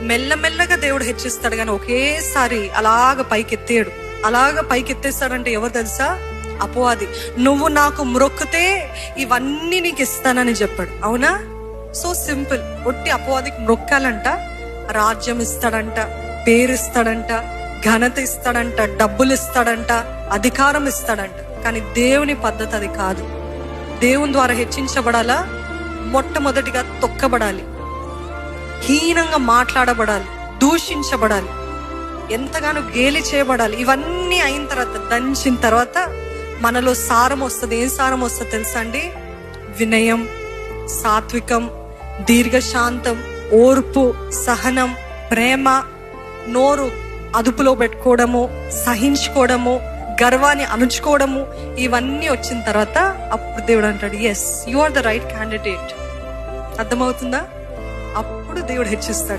మెల్లమెల్లగా దేవుడు హెచ్చిస్తాడు, కానీ ఒకేసారి అలాగ పైకెత్తేయడు. అలాగ పైకెత్తేస్తాడంటే ఎవరు తెలుసా? అపవాది. నువ్వు నాకు మ్రొక్కితే ఇవన్నీ నీకు ఇస్తానని చెప్పాడు. అవునా? So simple. ఒట్టి అపవాదికి మ్రొక్కాలంట, రాజ్యం ఇస్తాడంట, పేరు ఇస్తాడంట, ఘనత ఇస్తాడంట, డబ్బులు ఇస్తాడంట, అధికారం ఇస్తాడంట. కానీ దేవుని పద్ధతి అది కాదు. దేవుని ద్వారా హెచ్చించబడాలా? మొట్టమొదటిగా తొక్కబడాలి, హీనంగా మాట్లాడబడాలి, దూషించబడాలి, ఎంతగానో గేలి చేయబడాలి. ఇవన్నీ అయిన తర్వాత, దంచిన తర్వాత మనలో సారం వస్తుంది. ఏం సారం వస్తుంది తెలుసా అండి? వినయం, సాత్వికం, దీర్ఘశాంతం, ఓర్పు, సహనం, ప్రేమ, నోరు అదుపులో పెట్టుకోవడము, సహించుకోవడము, గర్వాన్ని అణుచుకోవడము. ఇవన్నీ వచ్చిన తర్వాత అప్పుడు దేవుడు అంటాడు, yes you are the right candidate. అర్థమవుతుందా? అప్పుడు దేవుడు హెచ్చిస్తాడు.